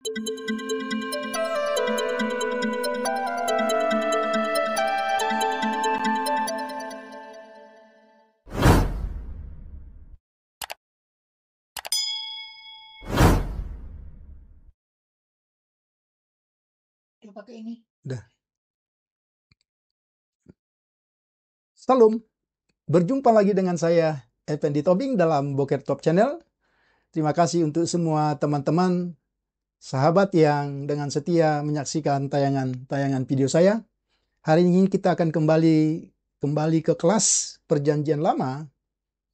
Pakai ini. Udah. Salam, berjumpa lagi dengan saya Effendi Tobing dalam Boker Top Channel. Terima kasih untuk semua teman-teman, sahabat yang dengan setia menyaksikan tayangan video saya. Hari ini kita akan kembali ke kelas Perjanjian Lama.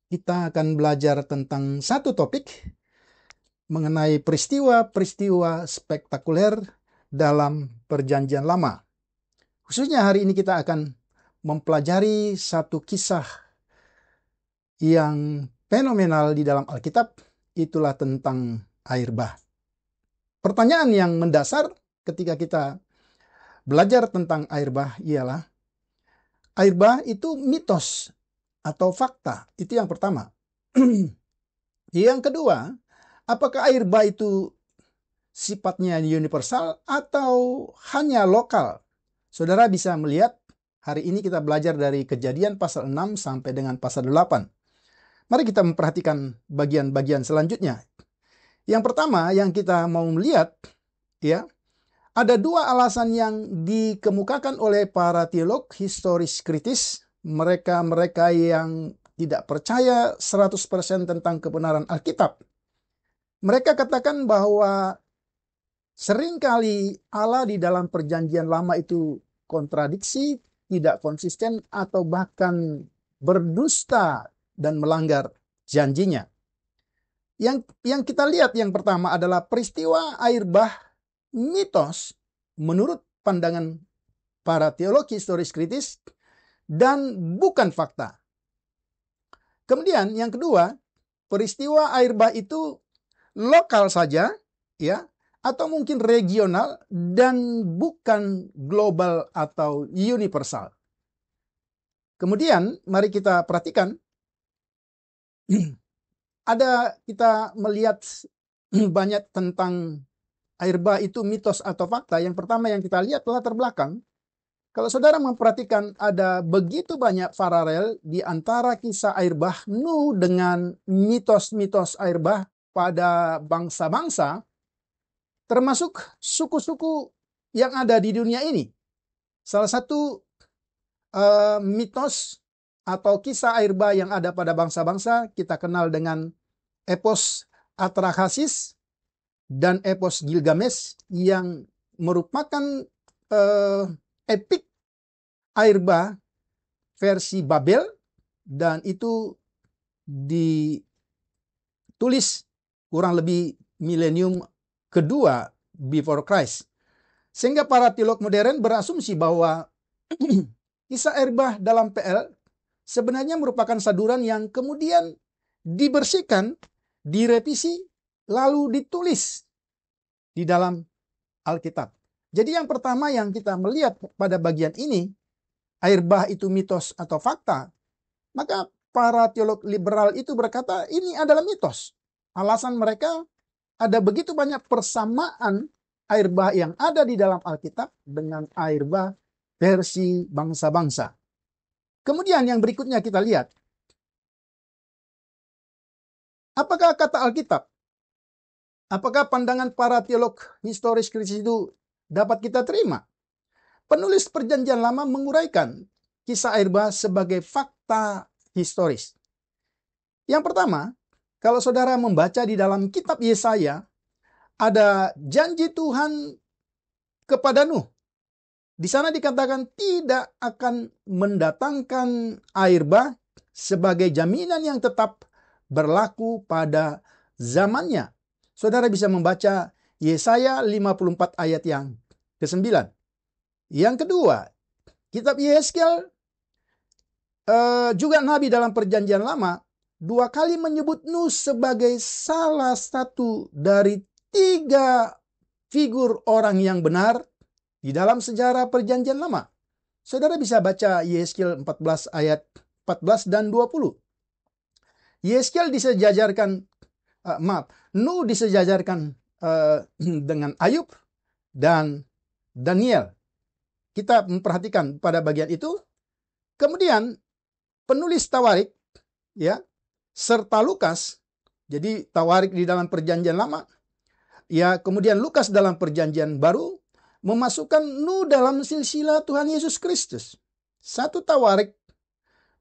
Kita akan belajar tentang satu topik mengenai peristiwa-peristiwa spektakuler dalam Perjanjian Lama. Khususnya hari ini kita akan mempelajari satu kisah yang fenomenal di dalam Alkitab, itulah tentang air bah. Pertanyaan yang mendasar ketika kita belajar tentang air bah ialah, air bah itu mitos atau fakta? Itu yang pertama. Yang kedua, apakah air bah itu sifatnya universal atau hanya lokal? Saudara bisa melihat, hari ini kita belajar dari Kejadian pasal 6 sampai dengan pasal 8. Mari kita memperhatikan bagian-bagian selanjutnya. Yang pertama yang kita mau melihat, ya, ada dua alasan yang dikemukakan oleh para teolog historis kritis, mereka yang tidak percaya 100% tentang kebenaran Alkitab. Mereka katakan bahwa seringkali Allah di dalam Perjanjian Lama itu kontradiksi, tidak konsisten, atau bahkan berdusta dan melanggar janjinya. Yang kita lihat yang pertama adalah peristiwa air bah mitos menurut pandangan para teologi historis kritis dan bukan fakta. Kemudian yang kedua, peristiwa air bah itu lokal saja, ya, atau mungkin regional dan bukan global atau universal. Kemudian mari kita perhatikan, kita melihat banyak tentang air bah itu mitos atau fakta. Yang pertama yang kita lihat latar belakang. Kalau saudara memperhatikan, ada begitu banyak paralel di antara kisah air bah Nuh dengan mitos-mitos air bah pada bangsa-bangsa, termasuk suku-suku yang ada di dunia ini. Salah satu mitos atau kisah air bah yang ada pada bangsa-bangsa kita kenal dengan epos Atrahasis dan epos Gilgamesh, yang merupakan epik air bah versi Babel, dan itu ditulis kurang lebih milenium kedua before Christ. Sehingga para teolog modern berasumsi bahwa kisah air bah dalam PL sebenarnya merupakan saduran yang kemudian dibersihkan, direvisi, lalu ditulis di dalam Alkitab. Jadi yang pertama yang kita melihat pada bagian ini, air bah itu mitos atau fakta, maka para teolog liberal itu berkata ini adalah mitos. Alasan mereka, ada begitu banyak persamaan air bah yang ada di dalam Alkitab dengan air bah versi bangsa-bangsa. Kemudian yang berikutnya kita lihat, apakah kata Alkitab? Apakah pandangan para teolog historis kritis itu dapat kita terima? Penulis Perjanjian Lama menguraikan kisah air bah sebagai fakta historis. Yang pertama, kalau saudara membaca di dalam kitab Yesaya, ada janji Tuhan kepada Nuh. Di sana dikatakan tidak akan mendatangkan air bah sebagai jaminan yang tetap berlaku pada zamannya. Saudara bisa membaca Yesaya 54 ayat yang ke-9. Yang kedua, kitab Yehezkiel juga nabi dalam Perjanjian Lama dua kali menyebut Nuh sebagai salah satu dari 3 figur orang yang benar di dalam sejarah Perjanjian Lama. Saudara bisa baca Yehezkiel 14 ayat 14 dan 20. Yehezkiel disejajarkan, Nuh disejajarkan dengan Ayub dan Daniel. Kita memperhatikan pada bagian itu. Kemudian penulis Tawarik, ya, serta Lukas. Jadi Tawarik di dalam Perjanjian Lama, ya, kemudian Lukas dalam Perjanjian Baru memasukkan Nuh dalam silsilah Tuhan Yesus Kristus. 1 Tawarik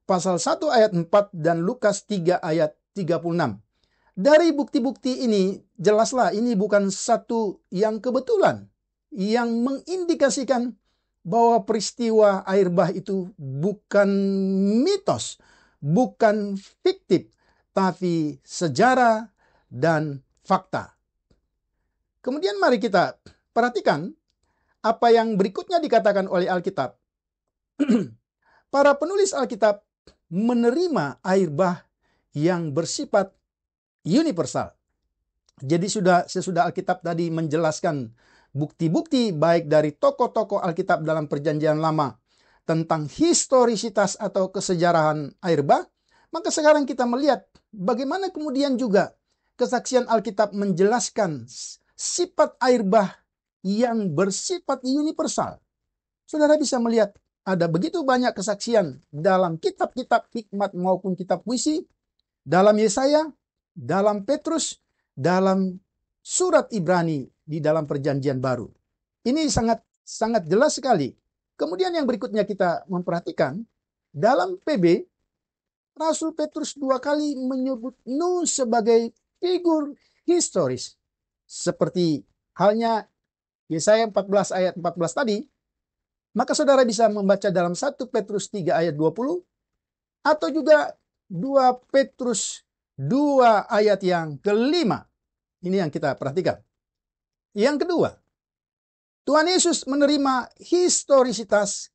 pasal 1 ayat 4 dan Lukas 3 ayat 36. Dari bukti-bukti ini jelaslah ini bukan satu yang kebetulan, yang mengindikasikan bahwa peristiwa air bah itu bukan mitos, bukan fiktif, tapi sejarah dan fakta. Kemudian mari kita perhatikan apa yang berikutnya dikatakan oleh Alkitab. Para penulis Alkitab menerima air bah yang bersifat universal. Jadi sesudah Alkitab tadi menjelaskan bukti-bukti baik dari tokoh-tokoh Alkitab dalam Perjanjian Lama tentang historisitas atau kesejarahan air bah, maka sekarang kita melihat bagaimana kemudian juga kesaksian Alkitab menjelaskan sifat air bah yang bersifat universal. Saudara bisa melihat ada begitu banyak kesaksian dalam kitab-kitab hikmat maupun kitab puisi, dalam Yesaya, dalam Petrus, dalam surat Ibrani di dalam Perjanjian Baru. Ini sangat jelas sekali. Kemudian yang berikutnya kita memperhatikan, dalam PB, Rasul Petrus 2 kali menyebut Nuh sebagai figur historis. Seperti halnya Yesaya 14 ayat 14 tadi, maka saudara bisa membaca dalam 1 Petrus 3 ayat 20, atau juga 2 Petrus 2 ayat yang kelima. Ini yang kita perhatikan. Yang kedua, Tuhan Yesus menerima historisitas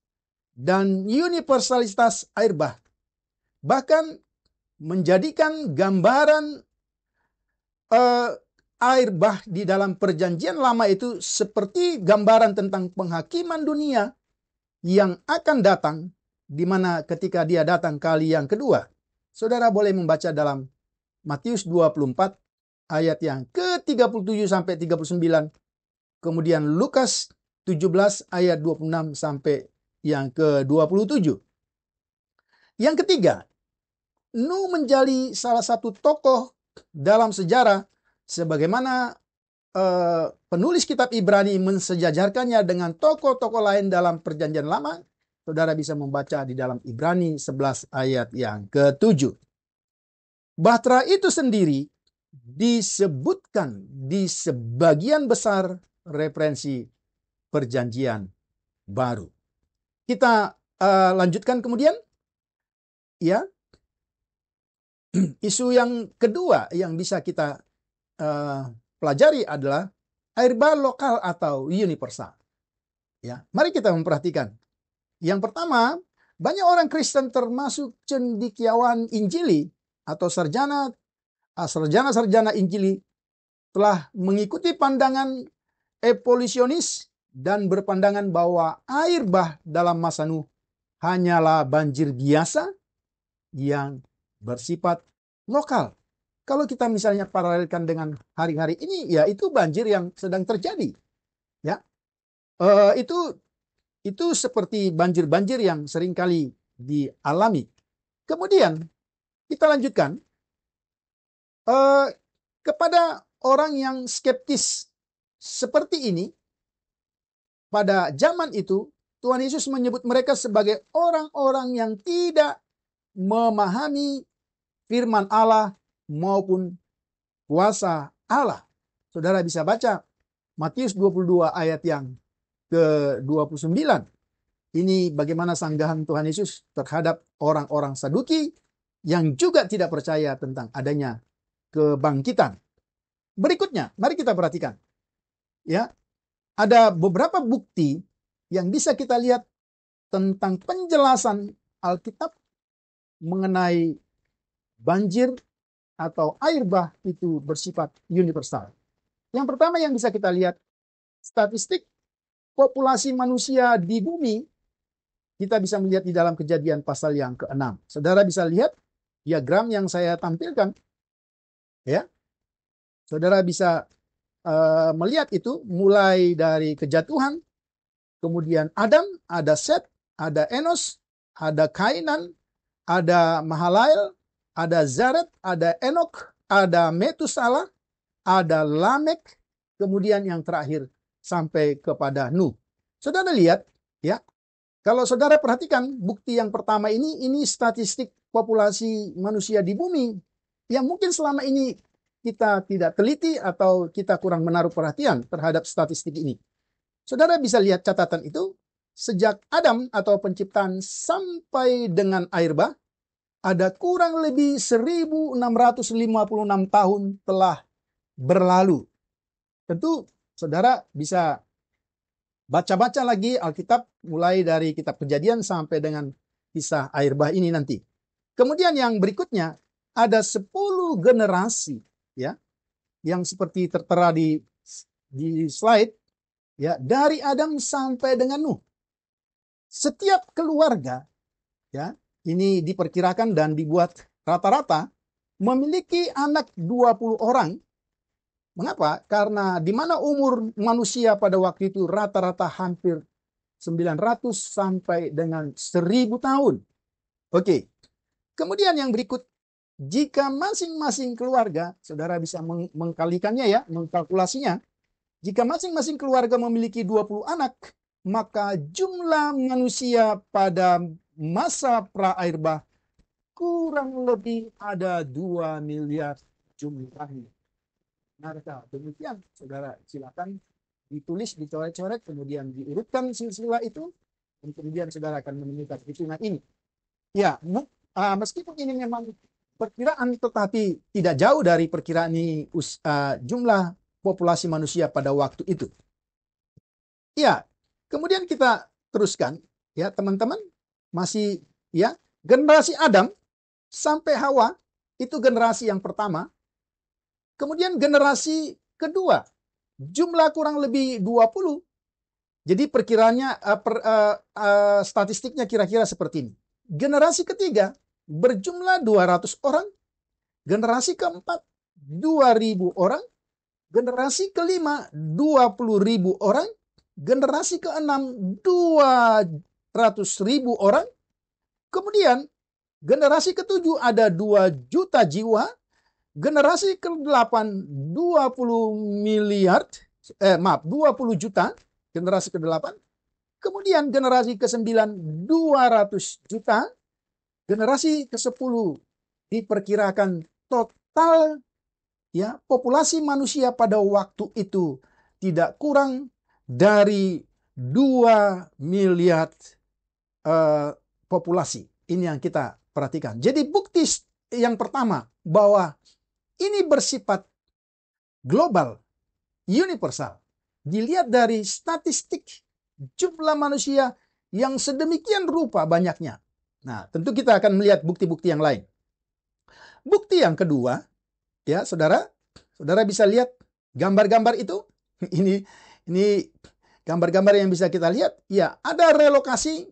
dan universalitas air bah. Bahkan menjadikan gambaran air bah di dalam Perjanjian Lama itu seperti gambaran tentang penghakiman dunia yang akan datang, di mana ketika dia datang kali yang kedua. Saudara boleh membaca dalam Matius 24 ayat yang ke-37 sampai 39. Kemudian Lukas 17 ayat 26 sampai yang ke-27. Yang ketiga, Nuh menjadi salah satu tokoh dalam sejarah sebagaimana penulis kitab Ibrani mensejajarkannya dengan tokoh-tokoh lain dalam Perjanjian Lama. Saudara bisa membaca di dalam Ibrani 11 ayat yang ke-7. Bahtera itu sendiri disebutkan di sebagian besar referensi Perjanjian Baru. Kita lanjutkan kemudian, ya. Isu yang kedua yang bisa kita pelajari adalah air bah lokal atau universal. Ya, mari kita memperhatikan. Yang pertama, banyak orang Kristen termasuk cendekiawan Injili atau sarjana Injili telah mengikuti pandangan evolusionis dan berpandangan bahwa air bah dalam masa Nuh hanyalah banjir biasa yang bersifat lokal. Kalau kita misalnya paralelkan dengan hari-hari ini, ya itu banjir yang sedang terjadi. Ya, itu seperti banjir-banjir yang seringkali dialami. Kemudian kita lanjutkan kepada orang yang skeptis seperti ini. Pada zaman itu Tuhan Yesus menyebut mereka sebagai orang-orang yang tidak memahami firman Allah maupun kuasa Allah. Saudara bisa baca Matius 22 ayat yang ke-29. Ini bagaimana sanggahan Tuhan Yesus terhadap orang-orang Saduki yang juga tidak percaya tentang adanya kebangkitan. Berikutnya, mari kita perhatikan. Ya, ada beberapa bukti yang bisa kita lihat tentang penjelasan Alkitab mengenai banjir atau air bah itu bersifat universal. Yang pertama yang bisa kita lihat, statistik populasi manusia di bumi, kita bisa melihat di dalam Kejadian pasal yang ke-6. Saudara bisa lihat diagram yang saya tampilkan. Ya. Saudara bisa melihat itu mulai dari kejatuhan, kemudian Adam, ada Set, ada Enos, ada Kainan, ada Mahalael, ada Zaret, ada Enok, ada Metusala, ada Lamek, kemudian yang terakhir sampai kepada Nuh. Saudara lihat, ya, kalau saudara perhatikan bukti yang pertama ini statistik populasi manusia di bumi yang mungkin selama ini kita tidak teliti atau kita kurang menaruh perhatian terhadap statistik ini. Saudara bisa lihat catatan itu, sejak Adam atau penciptaan sampai dengan air bah, ada kurang lebih 1656 tahun telah berlalu. Tentu saudara bisa baca-baca lagi Alkitab mulai dari kitab Kejadian sampai dengan kisah air bah ini nanti. Kemudian yang berikutnya ada 10 generasi, ya, yang seperti tertera di slide, ya, dari Adam sampai dengan Nuh. Setiap keluarga, ya, ini diperkirakan dan dibuat rata-rata memiliki anak 20 orang. Mengapa? Karena di mana umur manusia pada waktu itu rata-rata hampir 900 sampai dengan 1000 tahun. Oke. Kemudian yang berikut, jika masing-masing keluarga, saudara bisa mengkalikannya, ya, mengkalkulasinya. Jika masing-masing keluarga memiliki 20 anak, maka jumlah manusia pada masa pra-air bah kurang lebih ada 2 miliar jumlahnya. Nah, demikian, saudara silakan ditulis, dicoret-coret, kemudian diurutkan silsilah itu, dan kemudian saudara akan menemukan hitungan ini. Ya, meskipun ini memang perkiraan, tetapi tidak jauh dari perkiraan ini jumlah populasi manusia pada waktu itu. Ya, kemudian kita teruskan, ya teman-teman, masih, ya, generasi Adam sampai Hawa itu generasi yang pertama. Kemudian generasi kedua, jumlah kurang lebih 20. Jadi perkiraannya, statistiknya kira-kira seperti ini. Generasi ketiga berjumlah 200 orang. Generasi keempat 2000 orang. Generasi kelima 20.000 orang. Generasi keenam 200.000 orang. Kemudian generasi ketujuh ada 2 juta jiwa. Generasi ke-8 20 juta, generasi ke-8. Kemudian generasi ke-9 200 juta. Generasi ke-10 diperkirakan total, ya, populasi manusia pada waktu itu tidak kurang dari 2 miliar populasi. Ini yang kita perhatikan. Jadi bukti yang pertama bahwa ini bersifat global, universal. Dilihat dari statistik jumlah manusia yang sedemikian rupa banyaknya. Nah, tentu kita akan melihat bukti-bukti yang lain. Bukti yang kedua, ya, saudara bisa lihat gambar-gambar itu. Ini gambar-gambar yang bisa kita lihat. Ya, ada relokasi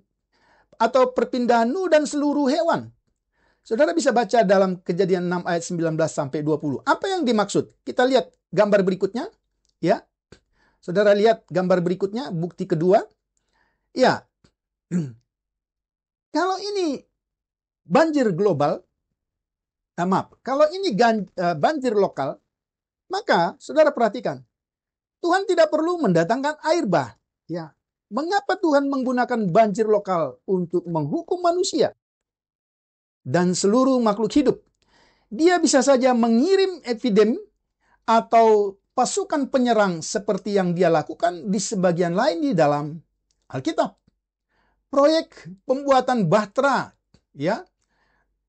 atau perpindahan Nuh dan seluruh hewan. Saudara bisa baca dalam Kejadian 6 ayat 19 sampai 20. Apa yang dimaksud? Kita lihat gambar berikutnya, ya. Saudara lihat gambar berikutnya, bukti kedua. Ya. Kalau ini banjir global, kalau ini banjir lokal, maka saudara perhatikan, Tuhan tidak perlu mendatangkan air bah. Ya. Mengapa Tuhan menggunakan banjir lokal untuk menghukum manusia dan seluruh makhluk hidup? Dia bisa saja mengirim epidemi atau pasukan penyerang seperti yang dia lakukan di sebagian lain di dalam Alkitab. Proyek pembuatan Bahtera, ya.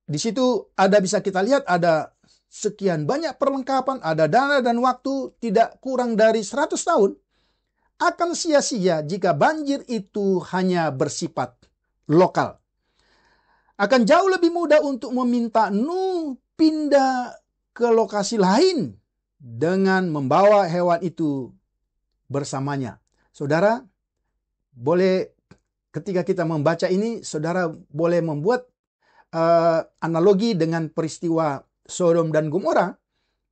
Di situ bisa kita lihat ada sekian banyak perlengkapan, ada dana dan waktu tidak kurang dari 100 tahun. Akan sia-sia jika banjir itu hanya bersifat lokal. Akan jauh lebih mudah untuk meminta Nuh pindah ke lokasi lain dengan membawa hewan itu bersamanya. Saudara, boleh ketika kita membaca ini, saudara boleh membuat analogi dengan peristiwa Sodom dan Gomora,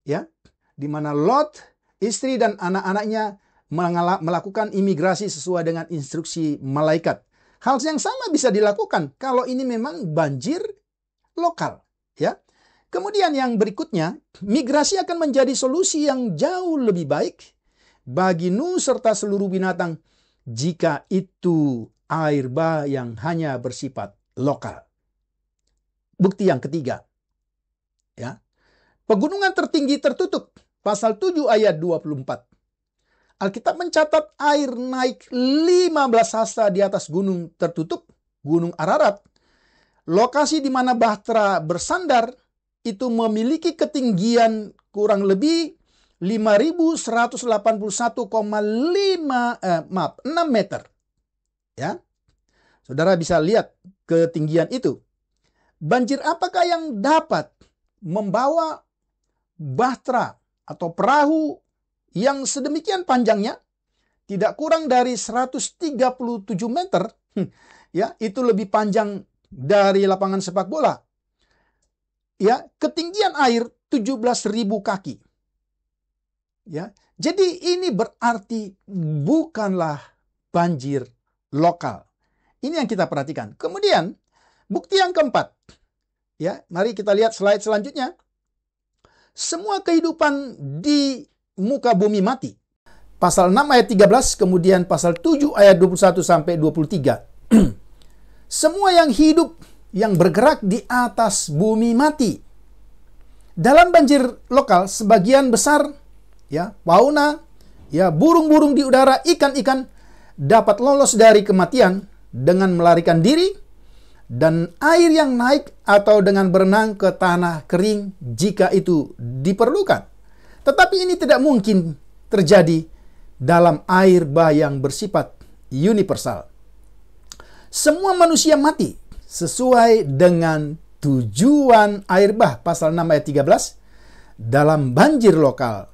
ya, di mana Lot Istri dan anak-anaknya melakukan imigrasi sesuai dengan instruksi malaikat. Hal yang sama bisa dilakukan kalau ini memang banjir lokal, ya. Kemudian yang berikutnya, migrasi akan menjadi solusi yang jauh lebih baik bagi Nuh serta seluruh binatang jika itu air bah yang hanya bersifat lokal. Bukti yang ketiga, ya. Pegunungan tertinggi tertutup, pasal 7 ayat 24. Alkitab mencatat air naik 15 hasta di atas gunung tertutup, Gunung Ararat. Lokasi di mana Bahtera bersandar itu memiliki ketinggian kurang lebih 5.181,6 meter. Ya. Saudara bisa lihat ketinggian itu. Banjir apakah yang dapat membawa bahtera atau perahu yang sedemikian panjangnya, tidak kurang dari 137 meter, ya, itu lebih panjang dari lapangan sepak bola. Ya, ketinggian air 17.000 kaki. Ya, jadi ini berarti bukanlah banjir lokal. Ini yang kita perhatikan. Kemudian bukti yang keempat. Ya, mari kita lihat slide selanjutnya. Semua kehidupan di muka bumi mati. Pasal 6 ayat 13, kemudian pasal 7 ayat 21 sampai 23. Semua yang hidup yang bergerak di atas bumi mati. Dalam banjir lokal sebagian besar, ya, fauna, ya, burung-burung di udara, ikan-ikan dapat lolos dari kematian dengan melarikan diri dan air yang naik atau dengan berenang ke tanah kering jika itu diperlukan. Tetapi ini tidak mungkin terjadi dalam air bah yang bersifat universal. Semua manusia mati sesuai dengan tujuan air bah, pasal 6 ayat 13. Dalam banjir lokal,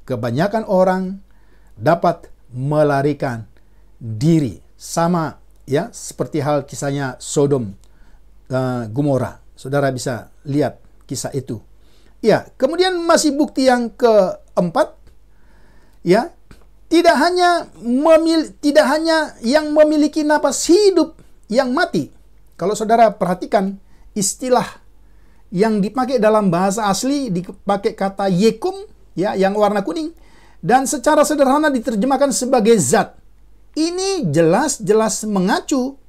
kebanyakan orang dapat melarikan diri. Sama, ya, seperti hal kisahnya Sodom, Gomora. Saudara bisa lihat kisah itu. Ya, kemudian masih bukti yang keempat, ya, tidak hanya yang memiliki napas hidup yang mati. Kalau saudara perhatikan istilah yang dipakai dalam bahasa asli, dipakai kata yekum, ya, yang warna kuning, dan secara sederhana diterjemahkan sebagai zat. Ini jelas-jelas mengacu,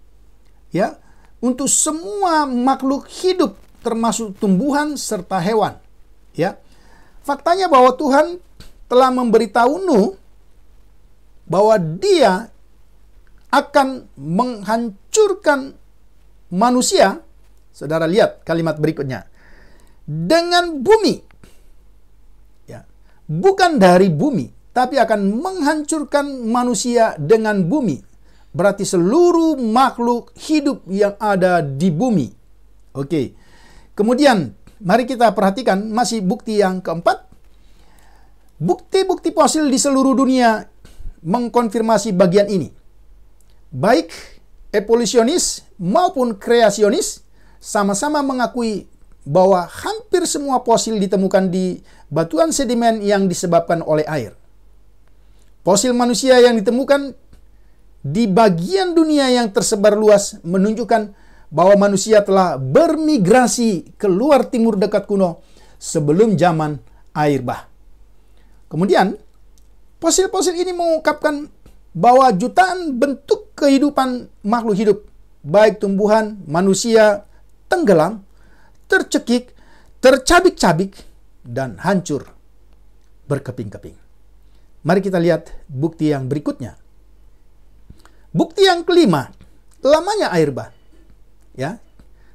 ya, untuk semua makhluk hidup termasuk tumbuhan serta hewan. Ya, faktanya bahwa Tuhan telah memberitahu Nuh bahwa Dia akan menghancurkan manusia. Saudara lihat kalimat berikutnya. Dengan bumi. Ya, bukan dari bumi, tapi akan menghancurkan manusia dengan bumi. Berarti seluruh makhluk hidup yang ada di bumi. Oke. Kemudian mari kita perhatikan masih bukti yang keempat. Bukti-bukti fosil di seluruh dunia mengkonfirmasi bagian ini. Baik evolusionis maupun kreasionis sama-sama mengakui bahwa hampir semua fosil ditemukan di batuan sedimen yang disebabkan oleh air. Fosil manusia yang ditemukan di bagian dunia yang tersebar luas menunjukkan bahwa manusia telah bermigrasi ke luar timur dekat kuno sebelum zaman air bah. Kemudian, fosil-fosil ini mengungkapkan bahwa jutaan bentuk kehidupan makhluk hidup, baik tumbuhan, manusia, tenggelam, tercekik, tercabik-cabik, dan hancur berkeping-keping. Mari kita lihat bukti yang berikutnya. Bukti yang kelima, lamanya air bah. Ya,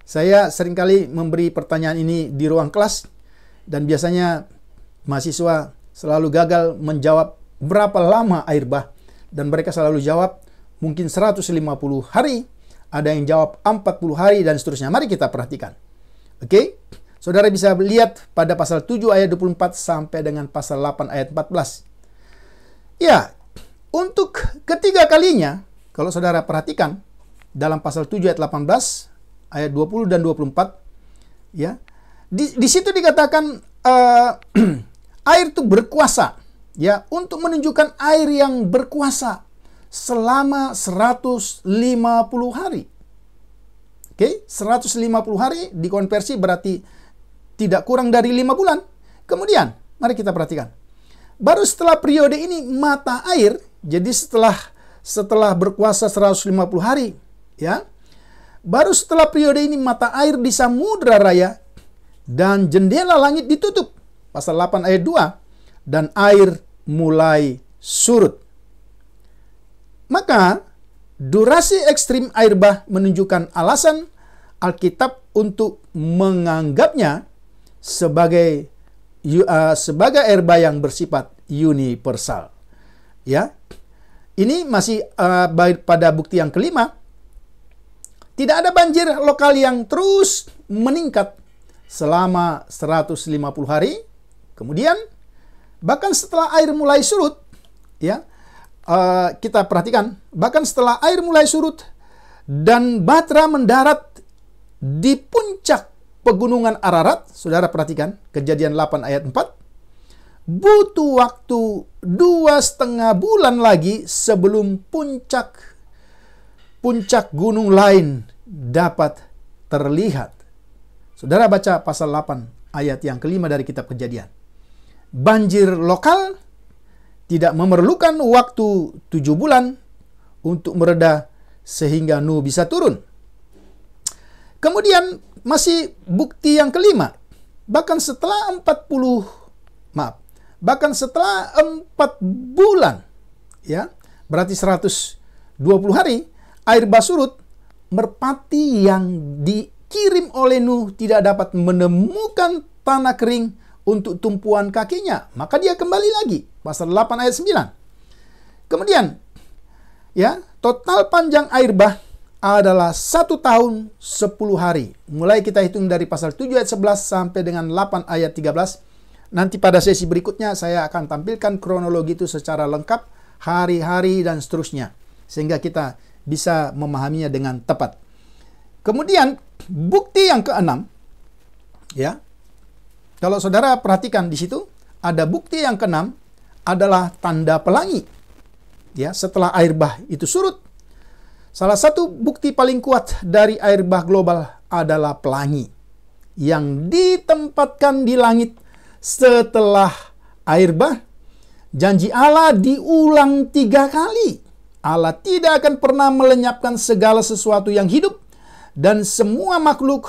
saya seringkali memberi pertanyaan ini di ruang kelas dan biasanya mahasiswa selalu gagal menjawab berapa lama air bah dan mereka selalu jawab mungkin 150 hari, ada yang jawab 40 hari dan seterusnya. Mari kita perhatikan. Oke? Saudara bisa lihat pada pasal 7 ayat 24 sampai dengan pasal 8 ayat 14. Ya, untuk ketiga kalinya kalau saudara perhatikan dalam pasal 7 ayat 18 ayat 20 dan 24, ya. Di situ dikatakan air itu berkuasa, ya, untuk menunjukkan air yang berkuasa selama 150 hari. Oke, 150 hari dikonversi berarti tidak kurang dari 5 bulan. Kemudian, mari kita perhatikan. Baru setelah periode ini mata air, jadi setelah berkuasa 150 hari, ya. Baru setelah periode ini mata air di Samudra Raya dan jendela langit ditutup. Pasal 8 ayat 2. Dan air mulai surut. Maka durasi ekstrim air bah menunjukkan alasan Alkitab untuk menganggapnya sebagai air bah yang bersifat universal. Ya, ini masih pada bukti yang kelima. Tidak ada banjir lokal yang terus meningkat selama 150 hari. Kemudian, bahkan setelah air mulai surut, ya, kita perhatikan, bahkan setelah air mulai surut dan Batra mendarat di puncak pegunungan Ararat, saudara perhatikan, Kejadian 8 ayat 4, butuh waktu 2,5 bulan lagi sebelum puncak gunung lain dapat terlihat. Saudara baca pasal 8 ayat yang kelima dari kitab Kejadian. Banjir lokal tidak memerlukan waktu 7 bulan untuk mereda sehingga Nuh bisa turun. Kemudian masih bukti yang kelima. Bahkan setelah 4 bulan, ya, berarti 120 hari, air bah surut, merpati yang dikirim oleh Nuh tidak dapat menemukan tanah kering untuk tumpuan kakinya. Maka dia kembali lagi. Pasal 8 ayat 9. Kemudian, ya, total panjang air bah adalah 1 tahun 10 hari. Mulai kita hitung dari pasal 7 ayat 11 sampai dengan 8 ayat 13. Nanti pada sesi berikutnya saya akan tampilkan kronologi itu secara lengkap, hari-hari dan seterusnya. Sehingga kita bisa memahaminya dengan tepat. Kemudian, bukti yang keenam, ya, kalau saudara perhatikan di situ, ada bukti yang keenam adalah tanda pelangi. Ya, setelah air bah itu surut, salah satu bukti paling kuat dari air bah global adalah pelangi yang ditempatkan di langit setelah air bah. Janji Allah diulang 3 kali. Allah tidak akan pernah melenyapkan segala sesuatu yang hidup dan semua makhluk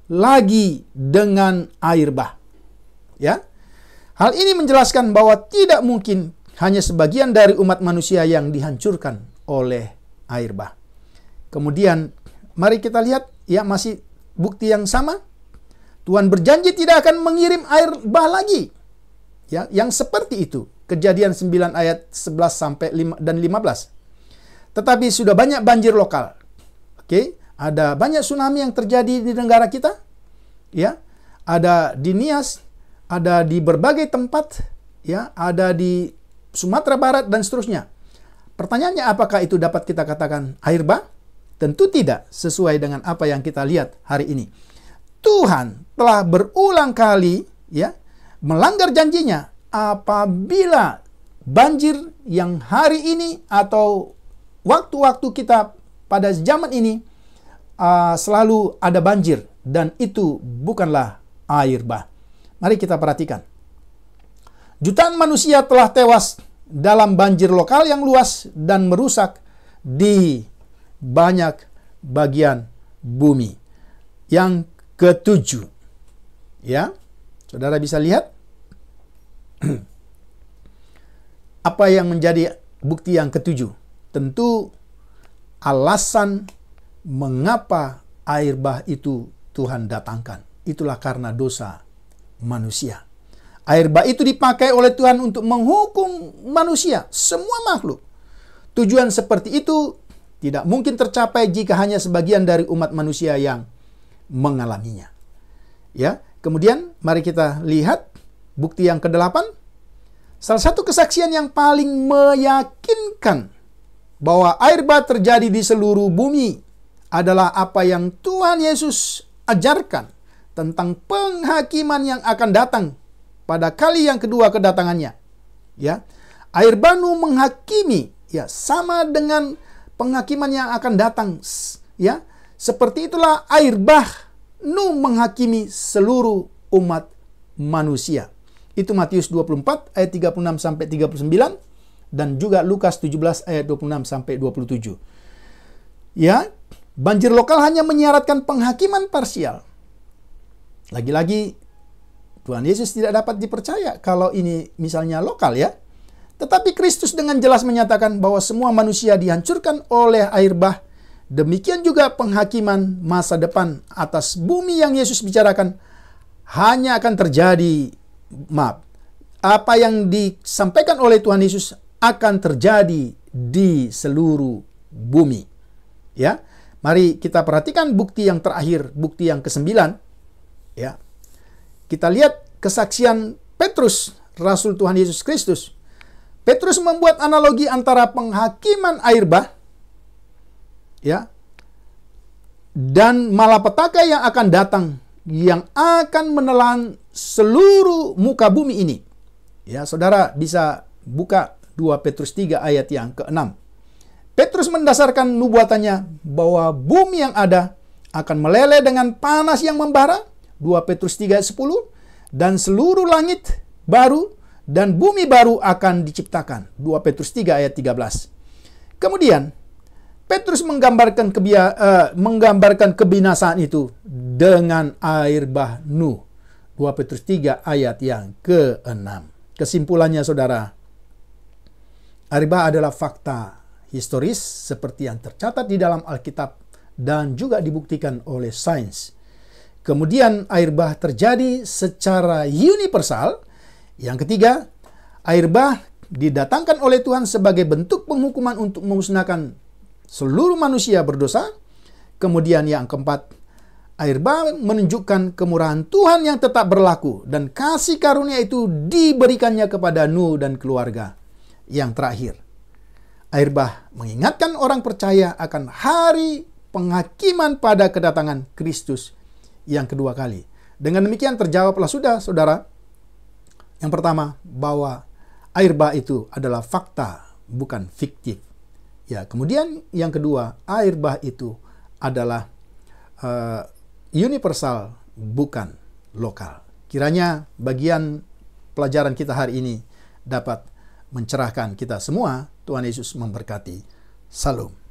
lagi dengan air bah. Ya. Hal ini menjelaskan bahwa tidak mungkin hanya sebagian dari umat manusia yang dihancurkan oleh air bah. Kemudian mari kita lihat, ya, masih bukti yang sama. Tuhan berjanji tidak akan mengirim air bah lagi. Ya, yang seperti itu. Kejadian 9 ayat 11 sampai 5 dan 15. Tetapi sudah banyak banjir lokal. Oke, ada banyak tsunami yang terjadi di negara kita. Ya, ada di Nias, ada di berbagai tempat, ya, ada di Sumatera Barat dan seterusnya. Pertanyaannya, apakah itu dapat kita katakan air bah? Tentu tidak, sesuai dengan apa yang kita lihat hari ini. Tuhan telah berulang kali, ya, melanggar janjinya apabila banjir yang hari ini atau waktu-waktu kita pada zaman ini selalu ada banjir, dan itu bukanlah air bah. Mari kita perhatikan. Jutaan manusia telah tewas dalam banjir lokal yang luas dan merusak di banyak bagian bumi. Yang ketujuh, ya, saudara bisa lihat apa yang menjadi bukti yang ketujuh. Tentu alasan mengapa air bah itu Tuhan datangkan. Itulah karena dosa manusia. Air bah itu dipakai oleh Tuhan untuk menghukum manusia, semua makhluk. Tujuan seperti itu tidak mungkin tercapai jika hanya sebagian dari umat manusia yang mengalaminya. Ya, kemudian mari kita lihat bukti yang ke-8. Salah satu kesaksian yang paling meyakinkan bahwa air bah terjadi di seluruh bumi adalah apa yang Tuhan Yesus ajarkan tentang penghakiman yang akan datang pada kali yang kedua kedatangannya. Ya, air bah Nuh menghakimi, ya, sama dengan penghakiman yang akan datang, ya. Seperti itulah air bah Nuh menghakimi seluruh umat manusia. Itu Matius 24 ayat 36 sampai 39 dan juga Lukas 17 ayat 26 sampai 27. Ya, banjir lokal hanya menyiaratkan penghakiman parsial. Lagi-lagi Tuhan Yesus tidak dapat dipercaya kalau ini misalnya lokal, ya. Tetapi Kristus dengan jelas menyatakan bahwa semua manusia dihancurkan oleh air bah. Demikian juga penghakiman masa depan atas bumi yang Yesus bicarakan hanya akan terjadi, apa yang disampaikan oleh Tuhan Yesus akan terjadi di seluruh bumi. Ya, mari kita perhatikan bukti yang terakhir, bukti yang ke-9. Ya, kita lihat kesaksian Petrus, Rasul Tuhan Yesus Kristus. Petrus membuat analogi antara penghakiman air bah, ya, dan malapetaka yang akan datang, yang akan menelan seluruh muka bumi ini. Ya, saudara bisa buka 2 Petrus 3 ayat yang ke-6. Petrus mendasarkan nubuatannya bahwa bumi yang ada akan meleleh dengan panas yang membara, 2 Petrus 3 ayat 10, dan seluruh langit baru dan bumi baru akan diciptakan, 2 Petrus 3 ayat 13. Kemudian Petrus menggambarkan kebinasaan itu dengan air bah Nuh. 2 Petrus 3 ayat yang ke-6. Kesimpulannya, saudara, air bah adalah fakta historis seperti yang tercatat di dalam Alkitab dan juga dibuktikan oleh sains. Kemudian air bah terjadi secara universal. Yang ketiga, air bah didatangkan oleh Tuhan sebagai bentuk penghukuman untuk memusnahkan seluruh manusia berdosa. Kemudian yang keempat, air bah menunjukkan kemurahan Tuhan yang tetap berlaku dan kasih karunia itu diberikannya kepada Nuh dan keluarga. Yang terakhir, air bah mengingatkan orang percaya akan hari penghakiman pada kedatangan Kristus yang kedua kali. Dengan demikian terjawablah sudah, saudara. Yang pertama, bahwa air bah itu adalah fakta, bukan fiktif. Ya, kemudian yang kedua, air bah itu adalah universal, bukan lokal. Kiranya bagian pelajaran kita hari ini dapat mencerahkan kita semua. Tuhan Yesus memberkati. Salam.